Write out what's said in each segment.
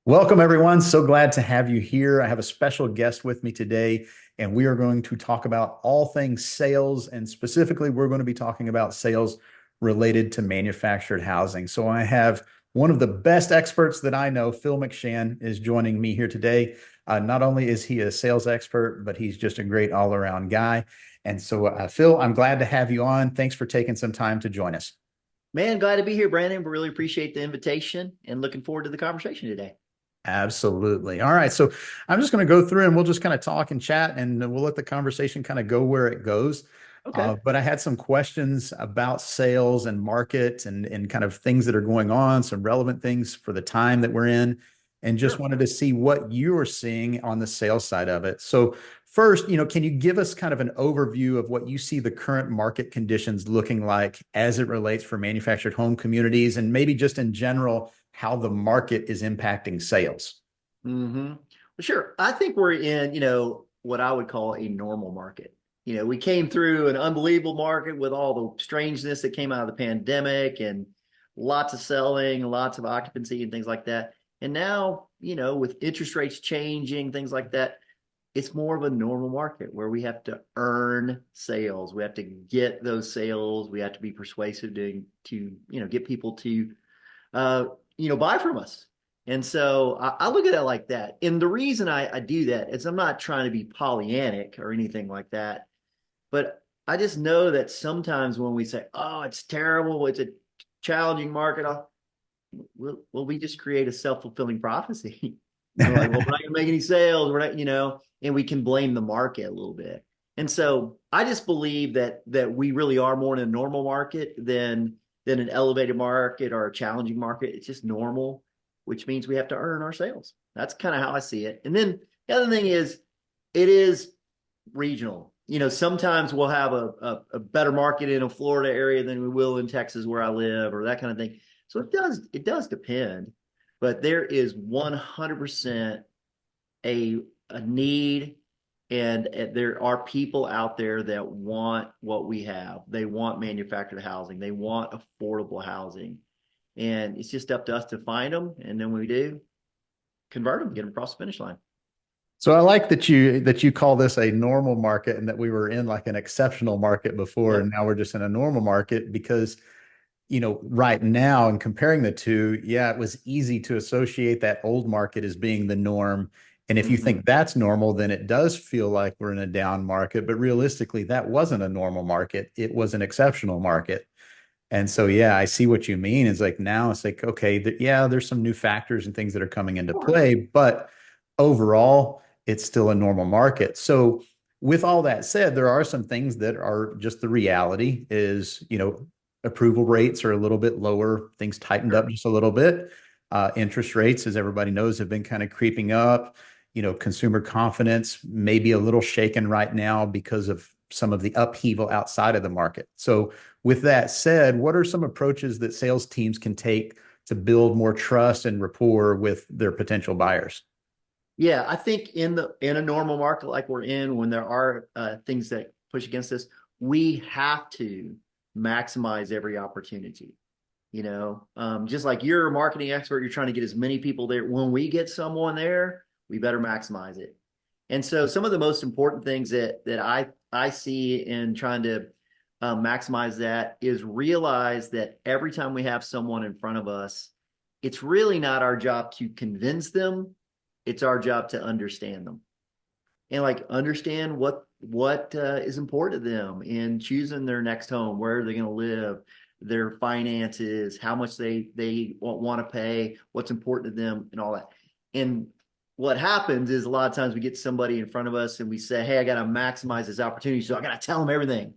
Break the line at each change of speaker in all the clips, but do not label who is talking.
Welcome, everyone. So glad to have you here. I have a special guest with me today, and we are going to talk about all things sales. And specifically, we're going to be talking about sales related to manufactured housing. So I have one of the best experts that I know, Phil McShan, is joining me here today. Not only is he a sales expert, but he's just a great all around guy. And so, Phil, I'm glad to have you on. Thanks for taking some time to join us.
Man, glad to be here, Brandon. We really appreciate the invitation and looking forward to the conversation today.
Absolutely. All right. So I'm just going to go through and we'll just kind of talk and chat and we'll let the conversation kind of go where it goes.
Okay.
But I had some questions about sales and market and kind of things that are going on, some relevant things for the time that we're in, and just
Sure.
wanted to see what you are seeing on the sales side of it. So first, can you give us kind of an overview of what you see the current market conditions looking like as it relates for manufactured home communities and maybe just in general, how the market is impacting sales?
Well, sure. I think we're in, what I would call a normal market. We came through an unbelievable market with all the strangeness that came out of the pandemic and lots of selling, lots of occupancy and things like that. And now, with interest rates changing, things like that, it's more of a normal market where we have to earn sales. We have to get those sales. We have to be persuasive to get people to uh, buy from us. And so I look at it like that. And the reason I do that is I'm not trying to be Pollyannic or anything like that, but I just know that sometimes when we say, "Oh, it's terrible, it's a challenging market," we just create a self-fulfilling prophecy. And we're like, "Well, we're not going to make any sales. We're not, and we can blame the market a little bit." And so I just believe that we really are more in a normal market than an elevated market or a challenging market. It's just normal, which means we have to earn our sales. That's kind of how I see it. And then the other thing is, it is regional. Sometimes we'll have a better market in a Florida area than we will in Texas where I live, or that kind of thing. So it does depend, but there is 100% a a need, and there are people out there that want what we have. They want manufactured housing. They want affordable housing, and it's just up to us to find them. And then when we do, convert them, get them across the finish line.
So I like that you call this a normal market and that we were in like an exceptional market before and
Yep.
now we're just in a normal market because right now and comparing the two, yeah, it was easy to associate that old market as being the norm. And if you
Mm-hmm.
think that's normal, then it does feel like we're in a down market. But realistically, that wasn't a normal market. It was an exceptional market. And so, yeah, I see what you mean. It's like now it's like, okay, yeah, there's some new factors and things that are coming into
Of course.
play, but overall, it's still a normal market. So, with all that said, there are some things that are just the reality is, approval rates are a little bit lower, things tightened up
Sure.
just a little bit. Interest rates, as everybody knows, have been kind of creeping up. Consumer confidence may be a little shaken right now because of some of the upheaval outside of the market. So, with that said, what are some approaches that sales teams can take to build more trust and rapport with their potential buyers?
Yeah, I think in a normal market like we're in, when there are things that push against us, we have to maximize every opportunity. Just like you're a marketing expert, you're trying to get as many people there. When we get someone there, we better maximize it. And so, some of the most important things that I see in trying to maximize that is realize that every time we have someone in front of us, it's really not our job to convince them, it's our job to understand them and like understand what is important to them in choosing their next home, where are they going to live, their finances, how much they want to pay, what's important to them, and all that. And what happens is a lot of times we get somebody in front of us and we say, "Hey, I got to maximize this opportunity, so I got to tell them everything."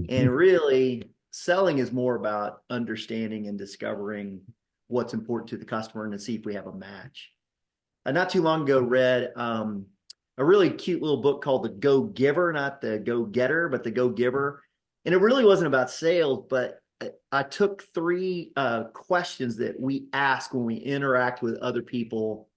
And really, selling is more about understanding and discovering what's important to the customer and to see if we have a match. I not too long ago read a really cute little book called The Go Giver, not the Go Getter, but the Go Giver. And it really wasn't about sales, but I took three questions that we ask when we interact with other people,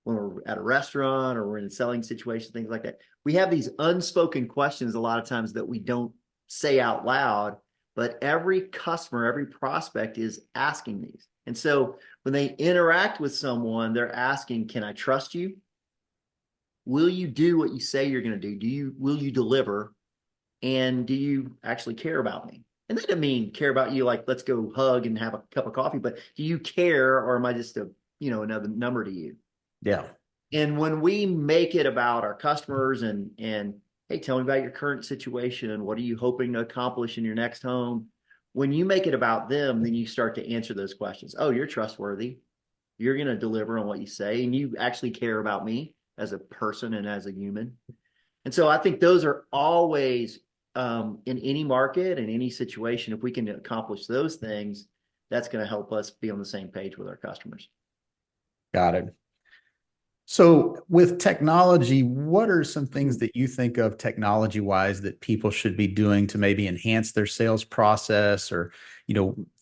when we're at a restaurant or we're in a selling situation, things like that. We have these unspoken questions a lot of times that we don't say out loud, but every customer, every prospect is asking these. And so when they interact with someone, they're asking, can I trust you? Will you do what you say you're going to do? Will you deliver? And do you actually care about me? And that doesn't mean care about you like let's go hug and have a cup of coffee, but do you care, or am I just another number to you?
Yeah.
And when we make it about our customers and hey, tell me about your current situation, what are you hoping to accomplish in your next home? When you make it about them, then you start to answer those questions. Oh, you're trustworthy. You're going to deliver on what you say, and you actually care about me as a person and as a human. And so I think those are always in any market and any situation. If we can accomplish those things, that's going to help us be on the same page with our customers.
Got it. So with technology, what are some things that you think of technology wise that people should be doing to maybe enhance their sales process, or,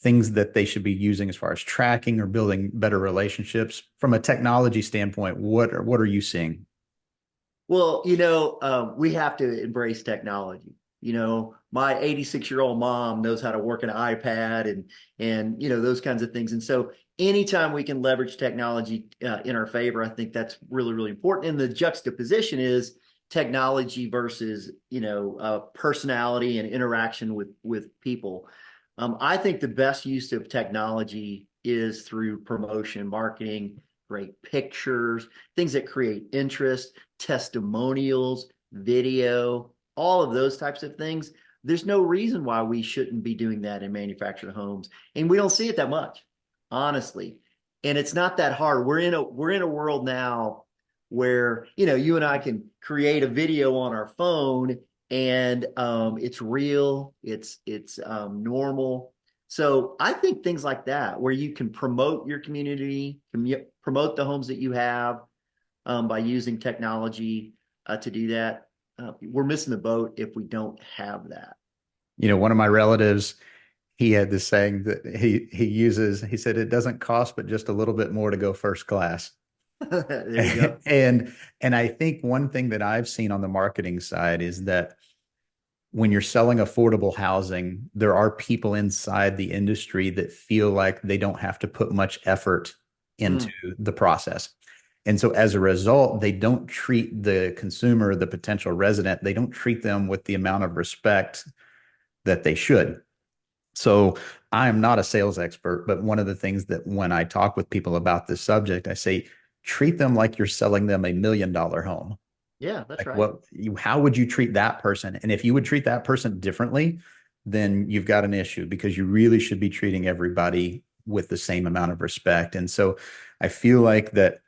things that they should be using as far as tracking or building better relationships from a technology standpoint? What are you seeing?
Well, we have to embrace technology. My 86-year-old mom knows how to work an iPad and those kinds of things. And so anytime we can leverage technology in our favor, I think that's really, really important. And the juxtaposition is technology versus personality and interaction with people. I think the best use of technology is through promotion, marketing, great pictures, things that create interest, testimonials, video, all of those types of things. There's no reason why we shouldn't be doing that in manufactured homes. And we don't see it that much, honestly. And it's not that hard. We're in a world now where, you and I can create a video on our phone, and it's real, it's normal. So I think things like that, where you can promote your community, promote the homes that you have, by using technology to do that. We're missing the boat if we don't have that.
One of my relatives, he had this saying that he said it doesn't cost but just a little bit more to go first class.
There you go.
And I think one thing that I've seen on the marketing side is that when you're selling affordable housing, there are people inside the industry that feel like they don't have to put much effort into
Mm,
the process. And so as a result, they don't treat the consumer, the potential resident, they don't treat them with the amount of respect that they should. So I am not a sales expert, but one of the things that when I talk with people about this subject, I say, treat them like you're selling them $1 million home.
yeah, that's
Like
right.
how would you treat that person? And if you would treat that person differently, then you've got an issue, because you really should be treating everybody with the same amount of respect. And so I feel like that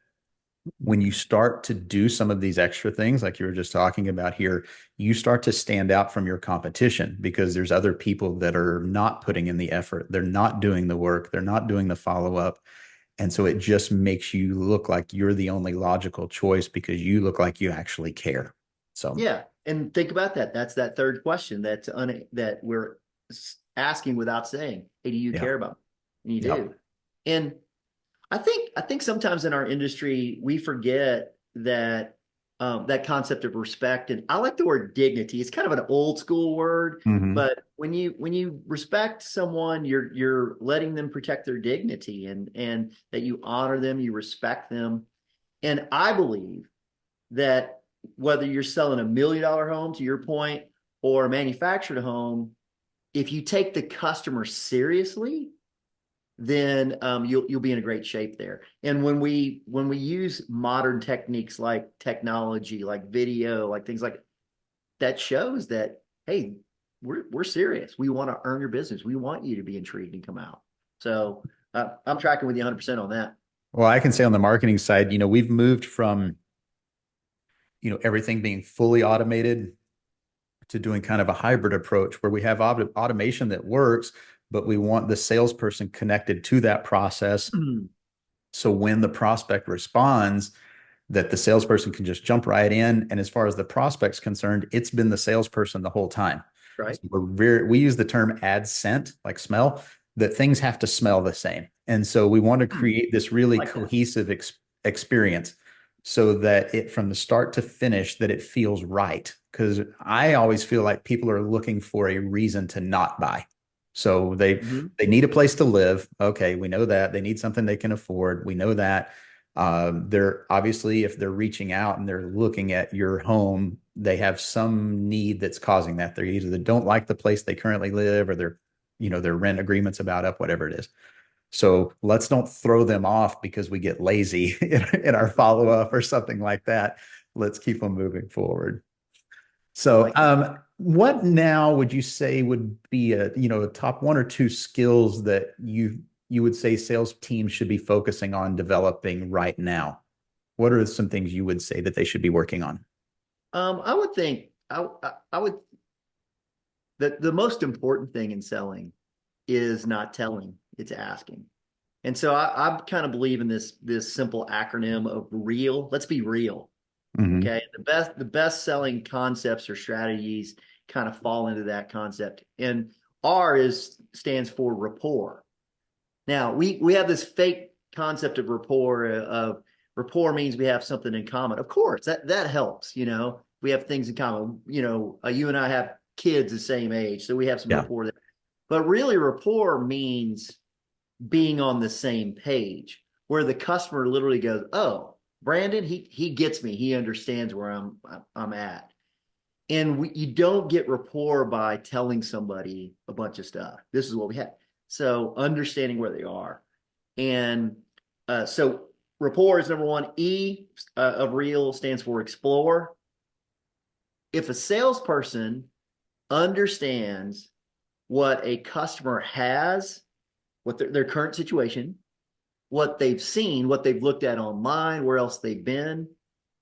when you start to do some of these extra things, like you were just talking about here, you start to stand out from your competition, because there's other people that are not putting in the effort. They're not doing the work. They're not doing the follow up. And so it just makes you look like you're the only logical choice, because you look like you actually care. So,
Yeah, and think about that. That's that third question that we're asking without saying, "Hey, do you
yeah,
care about me?" And you
yeah.
do. And I think sometimes in our industry we forget that concept of respect, and I like the word dignity. It's kind of an old school word,
Hmm.
but when you respect someone, you're letting them protect their dignity, and that you honor them, you respect them. And I believe that whether you're selling $1 million home, to your point, or a manufactured home, if you take the customer seriously, then you'll be in a great shape there. And when we use modern techniques like technology, like video, like things like that, shows that, hey, we're serious. We want to earn your business. We want you to be intrigued and come out. So I'm tracking with you 100% on that.
Well, I can say on the marketing side, we've moved from, everything being fully automated to doing kind of a hybrid approach where we have automation that works, but we want the salesperson connected to that process. So when the prospect responds, that the salesperson can just jump right in. And as far as the prospect's concerned, it's been the salesperson the whole time.
Right.
So we use the term add scent, like smell, that things have to smell the same. And so we want to create this really
Like that.
cohesive experience, so that it from the start to finish, that it feels right. Because I always feel like people are looking for a reason to not buy. So
Hmm.
they need a place to live. Okay, we know that. They need something they can afford. We know that. They're obviously, if they're reaching out and they're looking at your home, they have some need that's causing that. They're either they don't like the place they currently live, or their rent agreements about up, whatever it is. So let's don't throw them off because we get lazy in our follow up or something like that. Let's keep them moving forward.
I
So,
like that.
what now would you say would be a top one or two skills that you would say sales teams should be focusing on developing right now? What are some things you would say that they should be working on?
I would think I would the most important thing in selling is not telling, it's asking. And so I kind of believe in this simple acronym of real. Let's be real.
Hmm.
Okay. The best selling concepts or strategies kind of fall into that concept. And R is stands for rapport. Now we have this fake concept of rapport means we have something in common. Of course, that helps, We have things in common. You and I have kids the same age, so we have some
Yeah.
rapport there. But really rapport means being on the same page where the customer literally goes, "Oh, Brandon, he gets me. He understands where I'm at." And you don't get rapport by telling somebody a bunch of stuff. This is what we have. So understanding where they are. And so rapport is number one. E of real stands for explore. If a salesperson understands what a customer has, what their current situation, what they've seen, what they've looked at online, where else they've been,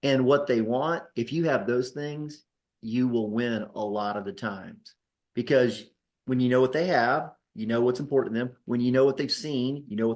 and what they want, if you have those things, you will win a lot of the times. Because when you know what they have, you know what's important to them. When you know what they've seen, you know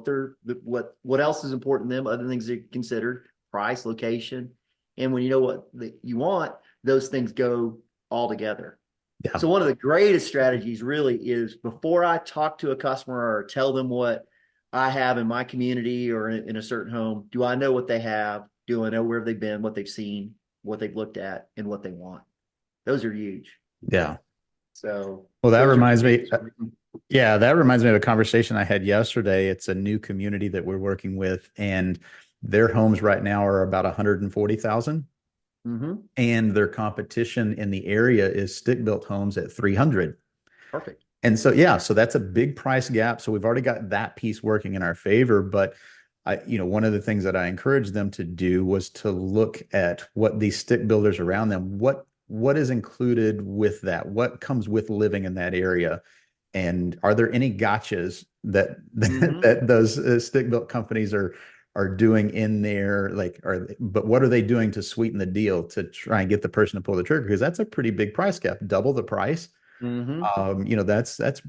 what else is important to them, other things they consider, price, location. And when you know what you want, those things go all together.
Yeah.
So one of the greatest strategies really is before I talk to a customer or tell them what I have in my community or in a certain home, do I know what they have? Do I know where they've been, what they've seen, what they've looked at, and what they want? Those are huge.
Yeah.
So
Well, that
those are my
reminds me.
biggest.
Yeah, that reminds me of a conversation I had yesterday. It's a new community that we're working with, and their homes right now are about 140,000,
Mm-hmm.
and their competition in the area is stick-built homes at 300.
Perfect.
And so, yeah, so that's a big price gap. So we've already got that piece working in our favor. But one of the things that I encouraged them to do was to look at what these stick builders around them, what is included with that, what comes with living in that area, and are there any gotchas that
Mm-hmm.
that those stick built companies are doing in there, like, but what are they doing to sweeten the deal to try and get the person to pull the trigger? Because that's a pretty big price gap, double the price.
Mm-hmm.
That's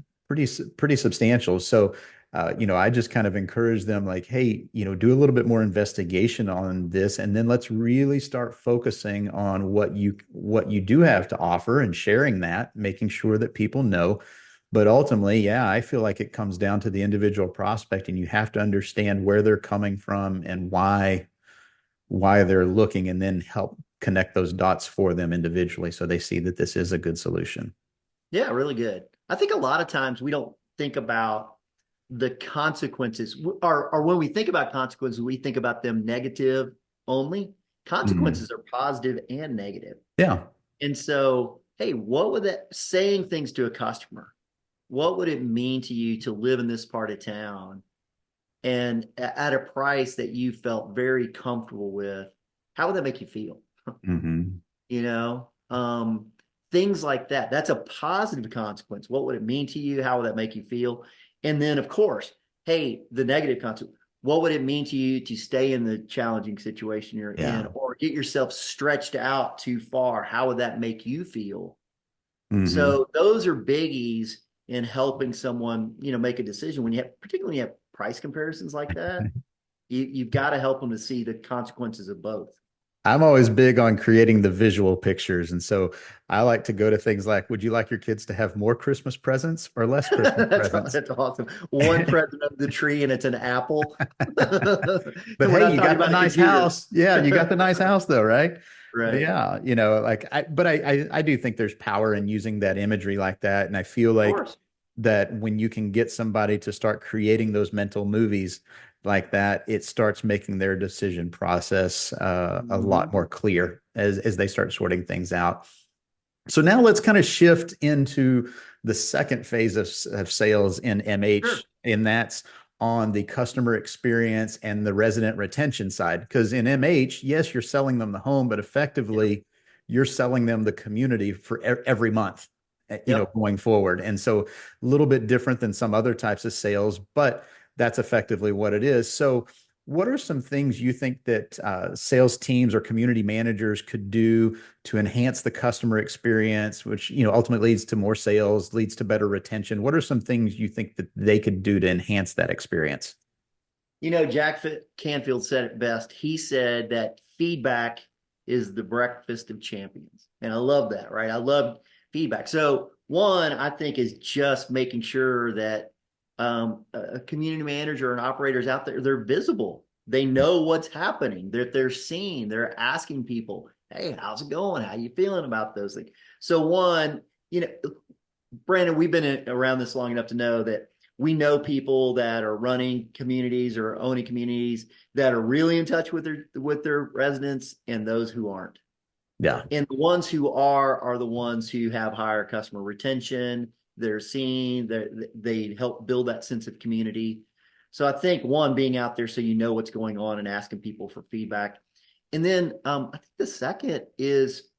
pretty substantial. So, I just kind of encourage them, like, hey, do a little bit more investigation on this, and then let's really start focusing on what you do have to offer and sharing that, making sure that people know. But ultimately, yeah, I feel like it comes down to the individual prospect, and you have to understand where they're coming from and why they're looking, and then help connect those dots for them individually so they see that this is a good solution.
Yeah, really good. I think a lot of times we don't think about the consequences, or when we think about consequences, we think about them negative only.
Mhm.
Consequences are positive and negative.
Yeah.
And so, hey, what would that saying things to a customer? What would it mean to you to live in this part of town and at a price that you felt very comfortable with? How would that make you feel?
Hmm.
you know Things like that. That's a positive consequence. What would it mean to you? How would that make you feel? And then of course, hey, the negative consequence, what would it mean to you to stay in the challenging situation you're in
Yeah.
or get yourself stretched out too far? How would that make you feel?
Hmm.
So those are biggies in helping someone make a decision when you have, particularly when you have price comparisons like that. You've got to help them to see the consequences of both.
I'm always big on creating the visual pictures. And so I like to go to things like, would you like your kids to have more Christmas presents or less Christmas presents?
That's awesome. One present of the tree and it's an apple.
But
And we're
hey,
not
you
talking
got the
about a
nice
computer.
house. Yeah, you got the nice house though, right?
Right.
Yeah, like but I do think there's power in using that imagery like that. And I feel
Of
like
course.
that when you can get somebody to start creating those mental movies like that, it starts making their decision process a lot
Mhm.
more clear as they start sorting things out. So now let's kind of shift into the second phase of sales in MH,
Sure.
and that's on the customer experience and the resident retention side. Because in MH, yes, you're selling them the home, but
Yep.
effectively you're selling them the community for every month,
Yep.
going forward. And so a little bit different than some other types of sales, but that's effectively what it is. So what are some things you think that sales teams or community managers could do to enhance the customer experience, which ultimately leads to more sales, leads to better retention? What are some things you think that they could do to enhance that experience?
Jack Canfield said it best. He said that feedback is the breakfast of champions. And I love that, right? I love feedback. So, one, I think, is just making sure that a community manager and operators out there, they're visible. They know what's happening. They're seen. They're asking people, hey, how's it going? How you feeling about those things? So, one, you know, Brandon, we've been around this long enough to know that we know people that are running communities or owning communities that are really in touch with their residents and those who aren't.
Yeah.
And the ones who are the ones who have higher customer retention. They're seen, they help build that sense of community. So I think one, being out there so you know what's going on and asking people for feedback. And then I think the second is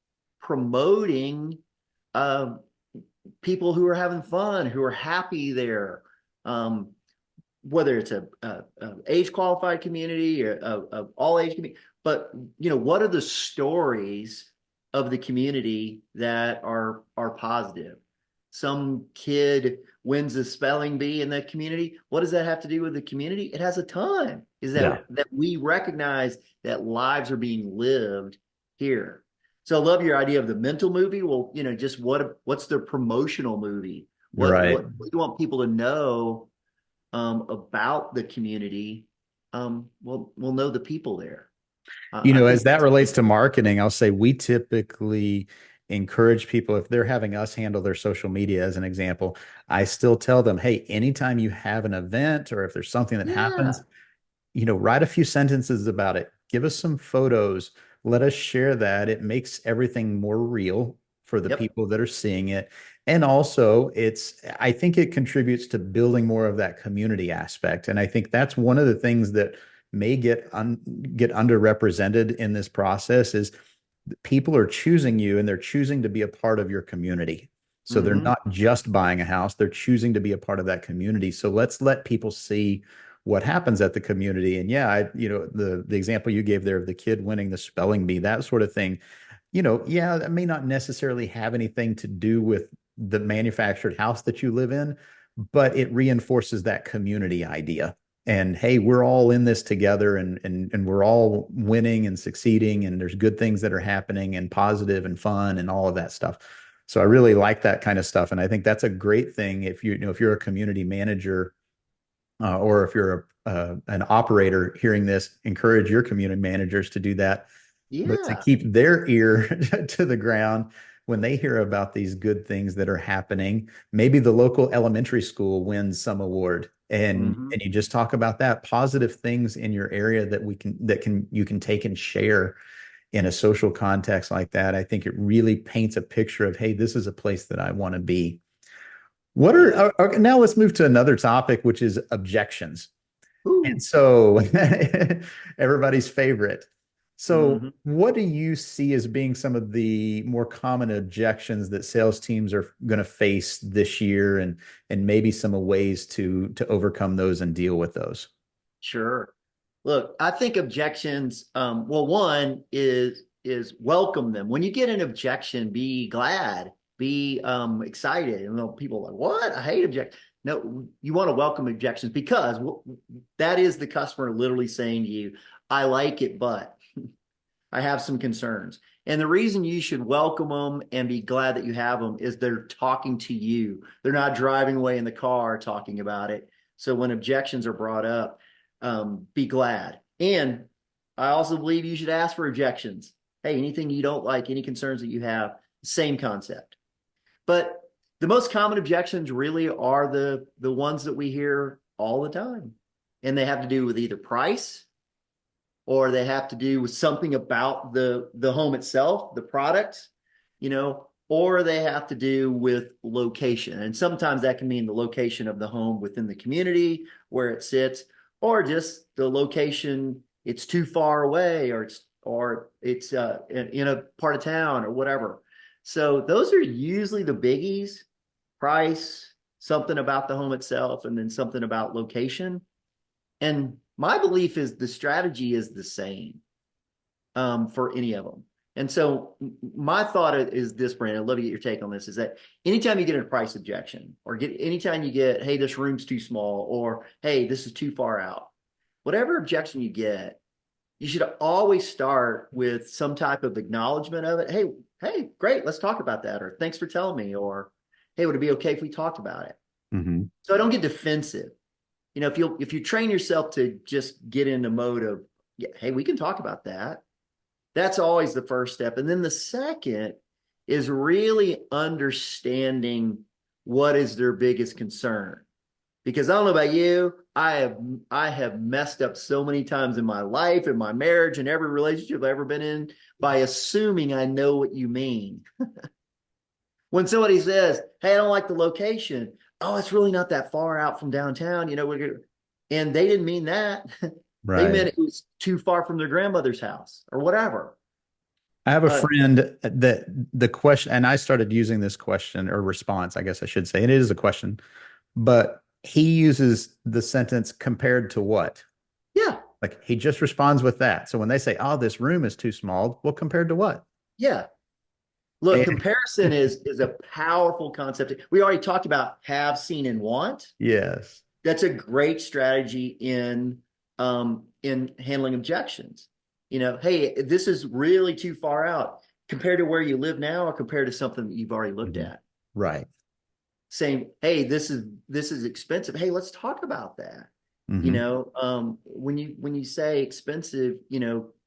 promoting um, people who are having fun, who are happy there. Um, Whether it's a age qualified community or a all age community, but what are the stories of the community that are positive? Some kid wins a spelling bee in the community. What does that have to do with the community? It has a ton. Is
Yeah.
that we recognize that lives are being lived here. So I love your idea of the mental movie. Well, just what's the promotional movie?
Right.
What do you want people to know about the community? We'll know the people there. I
As
think
that
that's
relates
big.
to marketing, I'll say we typically encourage people if they're having us handle their social media, as an example. I still tell them, hey, anytime you have an event or if there's something that
Yeah.
happens, write a few sentences about it. Give us some photos. Let us share that. It makes everything more real for the
Yep.
people that are seeing it. And also, I think it contributes to building more of that community aspect. And I think that's one of the things that may get underrepresented in this process is people are choosing you and they're choosing to be a part of your community. So they're
Mm-hmm.
not just buying a house, they're choosing to be a part of that community. So let's let people see what happens at the community. And yeah, the example you gave there of the kid winning the spelling bee, that sort of thing, yeah, that may not necessarily have anything to do with the manufactured house that you live in, but it reinforces that community idea. And hey, we're all in this together and we're all winning and succeeding and there's good things that are happening and positive and fun and all of that stuff. So I really like that kind of stuff. And I think that's a great thing if you're a community manager or if you're an operator hearing this, encourage your community managers to do that, but to
Yeah.
keep their ear to the ground when they hear about these good things that are happening. Maybe the local elementary school wins some award, and
Mm-hmm.
you just talk about that positive things in your area that you can take and share in a social context like that. I think it really paints a picture of, hey, this is a place that I want to be. What are
Yeah.
okay, now let's move to another topic, which is objections. And
Ooh.
so everybody's favorite. So
Mm-hmm.
what do you see as being some of the more common objections that sales teams are going to face this year and maybe some ways to overcome those and deal with those?
Sure. Look, I think objections, well, one is welcome them. When you get an objection, be glad, be excited. People are like, what? I hate objections. No, you want to welcome objections because that is the customer literally saying to you, I like it, but I have some concerns. And the reason you should welcome them and be glad that you have them is they're talking to you. They're not driving away in the car talking about it. So when objections are brought up, be glad. And I also believe you should ask for objections. Hey, anything you don't like, any concerns that you have, same concept. But The most common objections really are the ones that we hear all the time. And they have to do with either price, or they have to do with something about the home itself, the product, or they have to do with location. And sometimes that can mean the location of the home within the community where it sits, or just the location, it's too far away, or it's in a part of town or whatever. So those are usually the biggies: price, something about the home itself, and then something about location. And my belief is the strategy is the same for any of them. And so my thought is this, Brandon, I'd love to get your take on this, is that anytime you get a price objection, or anytime you get, hey, this room's too small, or hey, this is too far out, whatever objection you get, you should always start with some type of acknowledgement of it. Hey, great, let's talk about that. Or thanks for telling me. Or hey, would it be okay if we talked about it?
Mm-hmm.
So I don't get defensive. If you train yourself to just get in the mode of, yeah, hey, we can talk about that. That's always the first step. And then the second is really understanding what is their biggest concern. Because I don't know about you, I have messed up so many times in my life, in my marriage, and every relationship I've ever been in by assuming I know what you mean. When somebody says, "Hey, I don't like the location," oh, it's really not that far out from downtown, and they didn't mean that. They
Right.
meant it was too far from their grandmother's house or whatever.
I have a
Uh,
friend that the question, and I started using this question or response, I guess I should say, and it is a question, but he uses the sentence compared to what?
yeah,
Like he just responds with that. So when they say, "Oh, this room is too small," well, compared to what?
yeah. Look,
And
comparison is a powerful concept. We already talked about have, seen, and want.
yes.
That's a great strategy in handling objections. Hey, this is really too far out compared to where you live now, or compared to something that you've already looked
Mhm.
at.
Right.
Saying, hey, this is expensive. Hey, let's talk about that.
Hmm.
When you say expensive,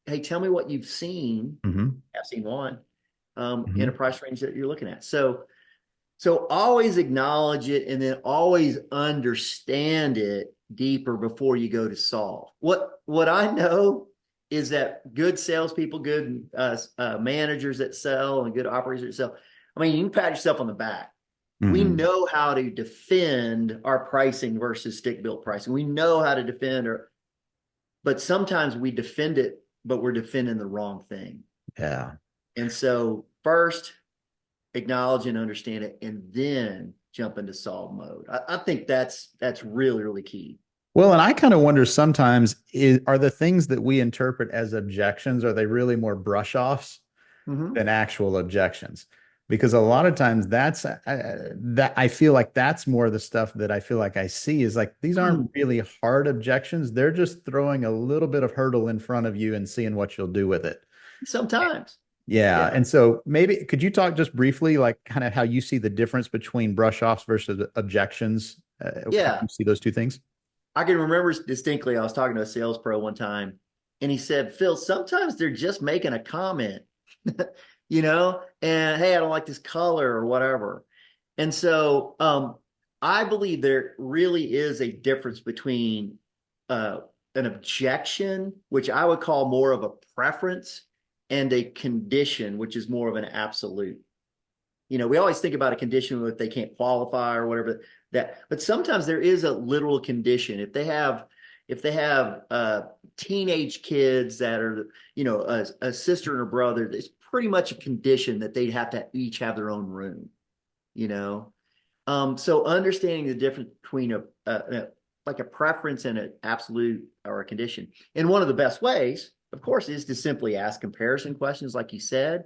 hey, tell me what you've seen.
Hmm.
Have seen one in a
Hmm.
price range that you're looking at. So always acknowledge it, and then always understand it deeper before you go to solve. What I know is that good salespeople, good managers that sell, and good operators that sell, I mean, you can pat yourself on the back. We
Hmm.
know how to defend our pricing versus stick built pricing. We know how to defend but sometimes we defend it, but we're defending the wrong thing.
Yeah.
And so first, acknowledge and understand it, and then jump into solve mode. I think that's really, really key.
Well, and I kind of wonder sometimes are the things that we interpret as objections, are they really more brush offs
Mm-hmm.
than actual objections? Because a lot of times that I feel like that's more of the stuff that I feel like I see is like these aren't really hard objections. They're just throwing a little bit of hurdle in front of you and seeing what you'll do with it.
Sometimes.
Yeah.
Yeah.
And so maybe could you talk just briefly, like kind of how you see the difference between brush offs versus objections? How
Yeah.
you see those two things?
I can remember distinctly, I was talking to a sales pro one time, and he said, Phil, sometimes they're just making a comment, and hey, I don't like this color or whatever. And so I believe there really is a difference between uh, an objection, which I would call more of a preference, and a condition, which is more of an absolute. We always think about a condition if they can't qualify or whatever that, but sometimes there is a literal condition. If they have teenage kids that are, a sister and a brother, it's pretty much a condition that they have to each have their own room, you know? So understanding the difference between like a preference and an absolute or a condition. And one of the best ways, of course, is to simply ask comparison questions, like you said.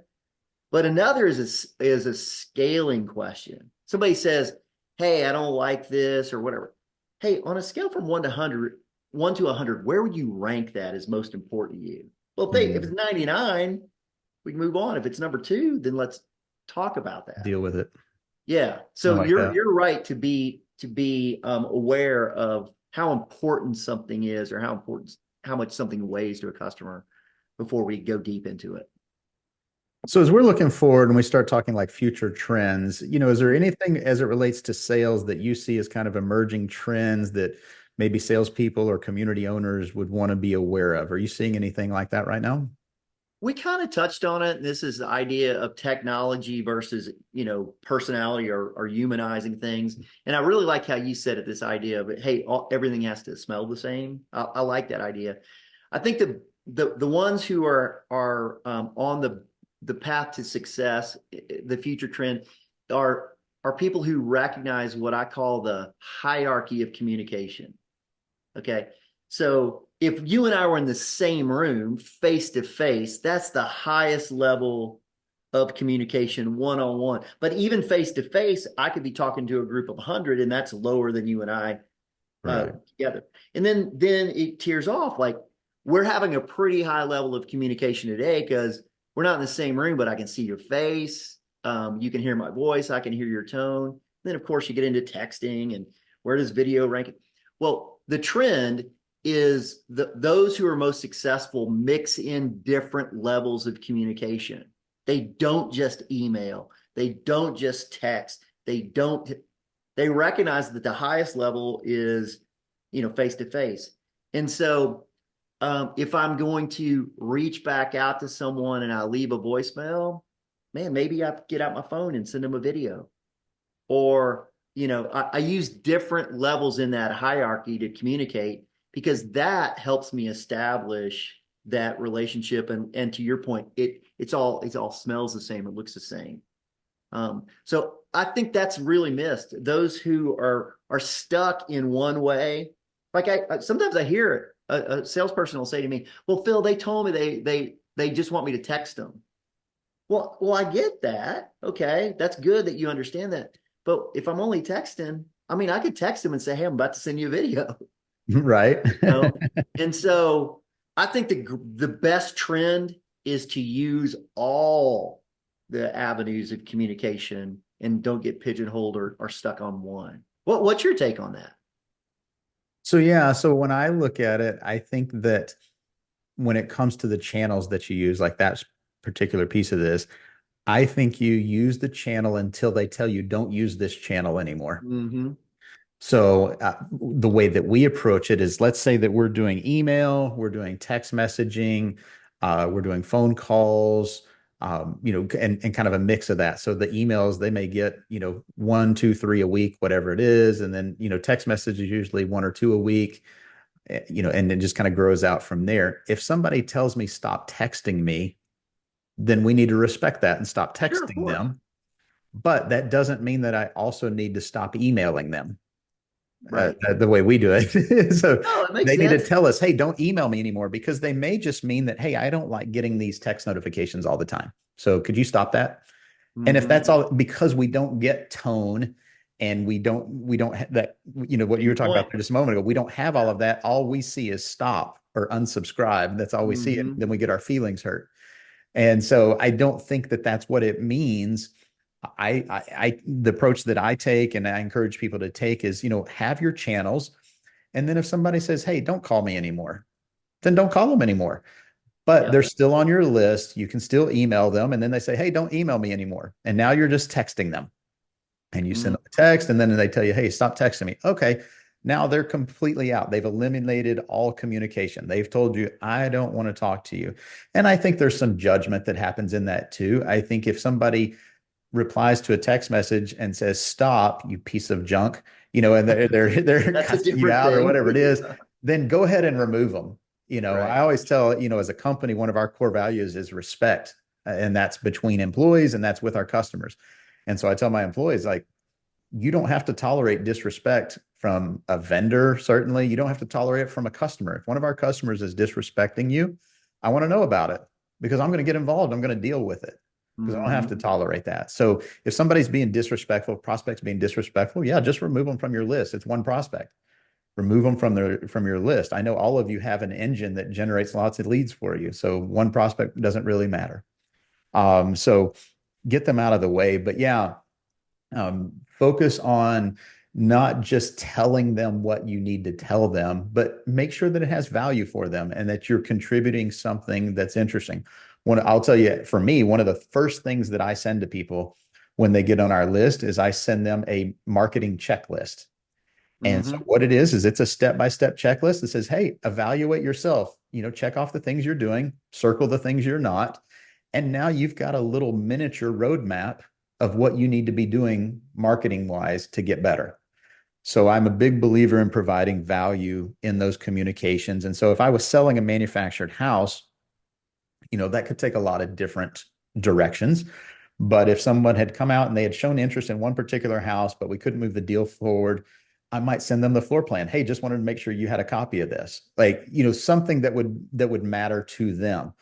But another is a scaling question. Somebody says, "Hey, I don't like this," or whatever. Hey, on a scale from 1 to 100, 1 to 100, where would you rank that as most important to you? Well, if it's
Mhm.
99, we can move on. If it's number two, then let's talk about that.
Deal with it.
Yeah.
I
So
like
you're
that.
you're right to be aware of how important something is, or how much something weighs to a customer before we go deep into it.
So as we're looking forward and we start talking like future trends, is there anything as it relates to sales that you see as kind of emerging trends that maybe salespeople or community owners would want to be aware of? Are you seeing anything like that right now?
We kind of touched on it. This is the idea of technology versus, personality or humanizing things. And I really like how you said it, this idea of, hey, everything has to smell the same. I like that idea. I think the ones who are on the path to success, the future trend, are people who recognize what I call the hierarchy of communication. Okay. So if you and I were in the same room face to face, that's the highest level of communication one on one. But even face to face, I could be talking to a group of 100, and that's lower than you and I
Right.
together. And then it tears off. Like we're having a pretty high level of communication today because we're not in the same room, but I can see your face. You can hear my voice. I can hear your tone. Then, of course, you get into texting and where does video rank? Well, the trend is those who are most successful mix in different levels of communication. They don't just email. They don't just text. They recognize that the highest level is, face to face. And so if I'm going to reach back out to someone and I leave a voicemail, man, maybe I get out my phone and send them a video. Or, I use different levels in that hierarchy to communicate because that helps me establish that relationship. And to your point, it's all smells the same, it looks the same. So I think that's really missed. Those who are stuck in one way, like I sometimes I hear a salesperson will say to me, "Well, Phil, they told me they just want me to text them." Well, I get that. Okay, that's good that you understand that. But if I'm only texting, I mean, I could text them and say, "Hey, I'm about to send you a video."
Right.
You know? And so I think the best trend is to use all the avenues of communication and don't get pigeonholed or stuck on one. What's your take on that?
So yeah, so when I look at it, I think that when it comes to the channels that you use, like that particular piece of this, I think you use the channel until they tell you don't use this channel anymore.
Mm-hmm.
So the way that we approach it is, let's say that we're doing email, we're doing text messaging, we're doing phone calls, and kind of a mix of that. So the emails, they may get, one, two, three a week, whatever it is. And then, text messages usually one or two a week, and it just kind of grows out from there. If somebody tells me stop texting me, then we need to respect that and stop
Sure, of
texting
course.
them. But that doesn't mean that I also need to stop emailing them
Right.
the way we do it. So
Oh, it makes
they need to
sense.
tell us, hey, don't email me anymore, because they may just mean that, hey, I don't like getting these text notifications all the time. So could you stop that? And if
Mm-hmm.
that's all, because we don't get tone and we don't have that, what
To
you were
your
talking about
point.
just a moment ago, we don't have all
Yeah.
of that. All we see is stop or unsubscribe. That's all we see. And
Mm-hmm.
then we get our feelings hurt. And so I don't think that that's what it means. The approach that I take and I encourage people to take is, have your channels. And then if somebody says, hey, don't call me anymore, then don't call them anymore. But they're
Yep.
still on your list. You can still email them. And then they say, hey, don't email me anymore. And now you're just texting them, and you send
Mm,
them a text, and then they tell you, hey, stop texting me. Okay. Now they're completely out. They've eliminated all communication. They've told you, I don't want to talk to you. And I think there's some judgment that happens in that too. I think if somebody replies to a text message and says, stop, you piece of junk, and they're
that's a
cussing you
different
out or
thing.
whatever it is, then go ahead and remove them. I
Right.
always tell, as a company, one of our core values is respect. And that's between employees and that's with our customers. And so I tell my employees, like, you don't have to tolerate disrespect from a vendor, certainly. You don't have to tolerate it from a customer. If one of our customers is disrespecting you, I want to know about it, because I'm going to get involved. I'm going to deal with it, because I don't have to
Mm-hmm.
tolerate that. So if somebody's being disrespectful, prospects being disrespectful, yeah, just remove them from your list. It's one prospect. Remove them from your list. I know all of you have an engine that generates lots of leads for you. So one prospect doesn't really matter. So get them out of the way. But yeah, focus on not just telling them what you need to tell them, but make sure that it has value for them and that you're contributing something that's interesting. I'll tell you, for me, one of the first things that I send to people when they get on our list is I send them a marketing checklist. And so
Mm-hmm.
what it is it's a step-by-step checklist that says, hey, evaluate yourself, check off the things you're doing, circle the things you're not. And now you've got a little miniature roadmap of what you need to be doing marketing wise to get better. So I'm a big believer in providing value in those communications. And so if I was selling a manufactured house, that could take a lot of different directions. But if someone had come out and they had shown interest in one particular house, but we couldn't move the deal forward, I might send them the floor plan. Hey, just wanted to make sure you had a copy of this. Like, something that would matter to them.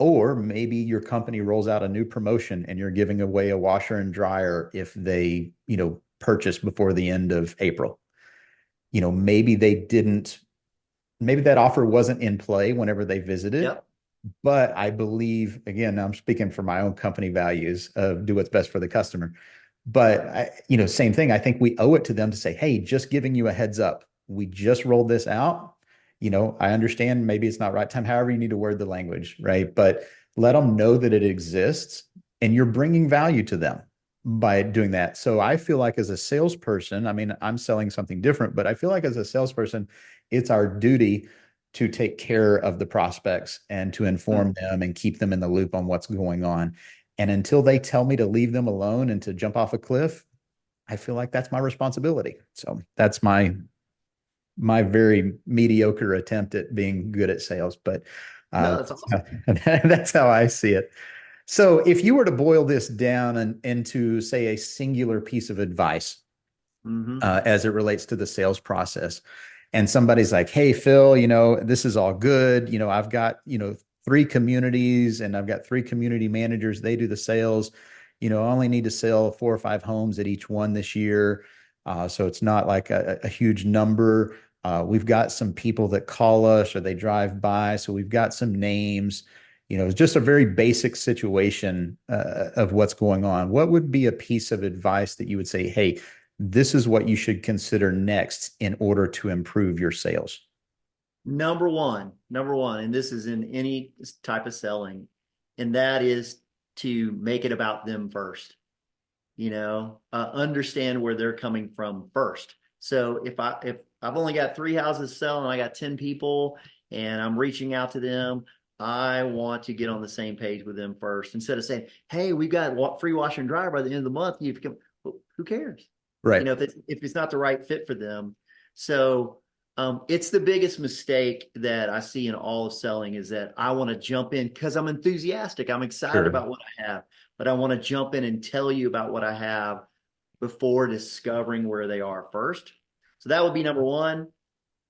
Or maybe your company rolls out a new promotion and you're giving away a washer and dryer if they, purchase before the end of April. Maybe they didn't, maybe that offer wasn't in play whenever they visited,
Yep.
but I believe, again, I'm speaking for my own company values of do what's best for the customer. But same thing. I think we owe it to them to say, hey, just giving you a heads up. We just rolled this out. I understand maybe it's not right time, however you need to word the language, right? But let them know that it exists and you're bringing value to them by doing that. So I feel like as a salesperson, I mean, I'm selling something different, but I feel like as a salesperson, it's our duty to take care of the prospects and to inform them and keep them in the loop on what's going on. And until they tell me to leave them alone and to jump off a cliff, I feel like that's my responsibility. So that's my very mediocre attempt at being good at sales, but
No, that's awesome.
that's how I see it. So if you were to boil this down into, say, a singular piece of advice
Mm-hmm.
as it relates to the sales process, and somebody's like, hey, Phil, this is all good. I've got, three communities and I've got three community managers. They do the sales. I only need to sell 4 or 5 homes at each one this year. So it's not like a huge number. We've got some people that call us or they drive by. So we've got some names. It's just a very basic situation of what's going on. What would be a piece of advice that you would say, hey, this is what you should consider next in order to improve your sales?
Number one, and this is in any type of selling, and that is to make it about them first. Understand where they're coming from first. So if I've only got 3 houses selling, I got 10 people, and I'm reaching out to them, I want to get on the same page with them first instead of saying, "Hey, we've got free washer and dryer by the end of the month." You can, well, who cares?
Right.
If it's not the right fit for them. So it's the biggest mistake that I see in all of selling is that I want to jump in because I'm enthusiastic. I'm excited
Sure.
about what I have, but I want to jump in and tell you about what I have before discovering where they are first. So that would be number one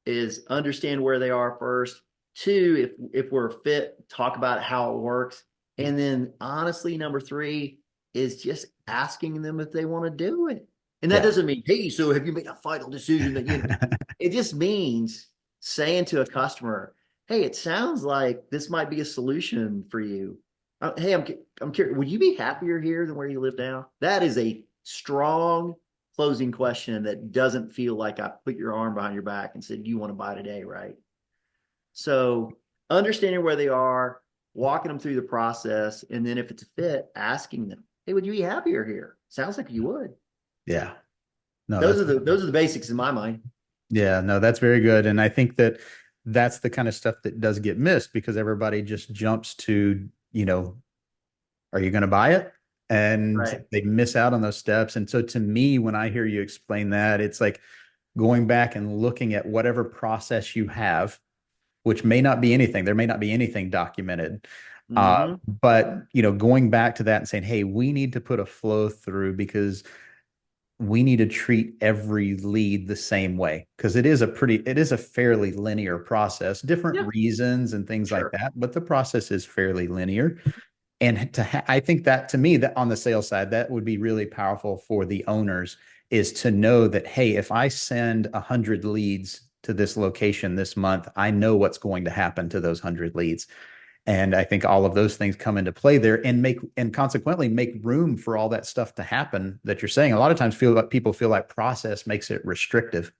is understand where they are first. Two, if we're fit, talk about how it works. And then honestly, number three is just asking them if they want to do it. And that
Yeah.
doesn't mean, hey, so have you made a final decision that it just means saying to a customer, hey, it sounds like this might be a solution for you. Hey, I'm curious, would you be happier here than where you live now? That is a strong closing question that doesn't feel like I put your arm behind your back and said, you want to buy today, right? So understanding where they are, walking them through the process, and then if it's a fit, asking them, hey, would you be happier here? Sounds like you would.
Yeah. No,
Those
that's
are the basics in my mind.
yeah, no, that's very good. And I think that that's the kind of stuff that does get missed because everybody just jumps to, are you going to buy it? And
Right.
they miss out on those steps. And so to me, when I hear you explain that, it's like going back and looking at whatever process you have, which may not be anything. There may not be anything documented.
Mm-hmm.
But going back to that and saying, hey, we need to put a flow through because we need to treat every lead the same way because it is a fairly linear process, different
Yeah,
reasons and things like
sure.
that, but the process is fairly linear. And I think that to me, that on the sales side, that would be really powerful for the owners is to know that, hey, if I send 100 leads to this location this month, I know what's going to happen to those 100 leads. And I think all of those things come into play there and consequently make room for all that stuff to happen that you're saying. A lot of times people feel like process makes it restrictive.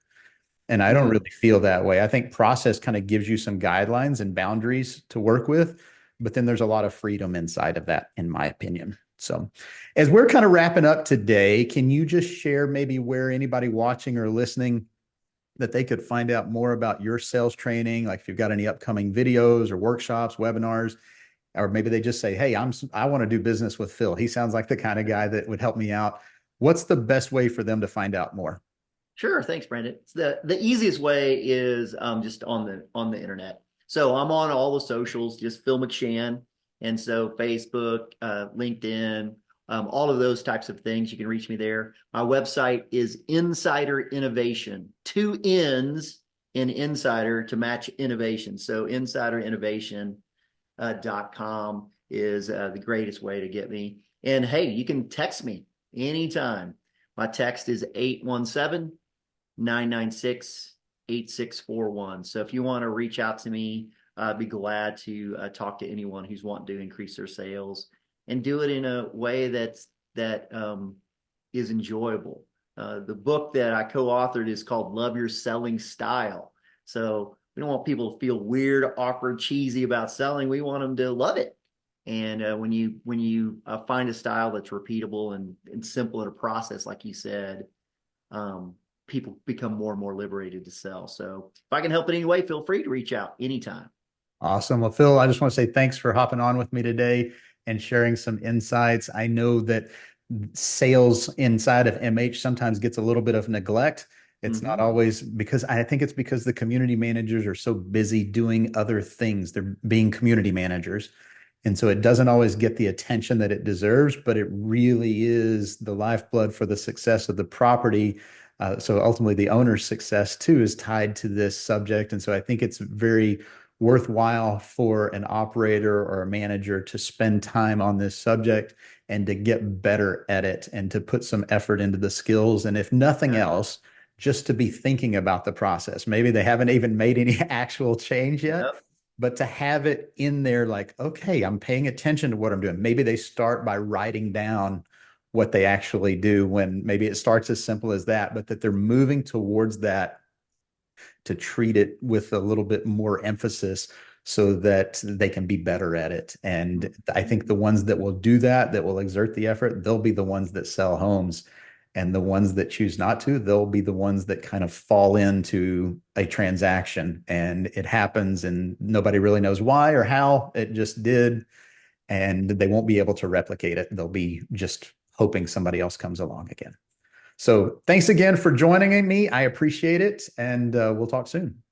And I don't
Mm.
really feel that way. I think process kind of gives you some guidelines and boundaries to work with, but then there's a lot of freedom inside of that, in my opinion. So, as we're kind of wrapping up today, can you just share maybe where anybody watching or listening that they could find out more about your sales training? Like if you've got any upcoming videos or workshops, webinars, or maybe they just say, "Hey, I want to do business with Phil. He sounds like the kind of guy that would help me out." What's the best way for them to find out more?
Sure, thanks, Brandon. It's the easiest way is just on the internet. So I'm on all the socials, just Phil McShan, and so Facebook, LinkedIn, all of those types of things. You can reach me there. My website is Insider Innovation, two N's in Insider to match innovation. So insiderinnovation.com is the greatest way to get me. And hey, you can text me anytime. My text is 817-996-8641. So if you want to reach out to me, I'd be glad to talk to anyone who's wanting to increase their sales and do it in a way that is enjoyable. The book that I co-authored is called Love Your Selling Style. So we don't want people to feel weird, awkward, cheesy about selling. We want them to love it. And when you find a style that's repeatable and simple in a process, like you said, people become more and more liberated to sell. So if I can help in any way, feel free to reach out anytime.
Awesome. Well, Phil, I just want to say thanks for hopping on with me today and sharing some insights. I know that sales inside of MH sometimes gets a little bit of neglect. It's not
Mm-hmm.
always because I think it's because the community managers are so busy doing other things. They're being community managers. And so it doesn't always get the attention that it deserves, but it really is the lifeblood for the success of the property. So ultimately, the owner's success too is tied to this subject. And so I think it's very worthwhile for an operator or a manager to spend time on this subject and to get better at it and to put some effort into the skills. And if nothing
Yeah.
else, just to be thinking about the process. Maybe they haven't even made any actual change yet,
Yep.
but to have it in there, like, okay, I'm paying attention to what I'm doing. Maybe they start by writing down what they actually do when maybe it starts as simple as that, but that they're moving towards that to treat it with a little bit more emphasis so that they can be better at it. And I think the ones that will do that, that will exert the effort, they'll be the ones that sell homes. And the ones that choose not to, they'll be the ones that kind of fall into a transaction and it happens and nobody really knows why or how it just did. And they won't be able to replicate it. They'll be just hoping somebody else comes along again. So thanks again for joining me. I appreciate it. And we'll talk soon.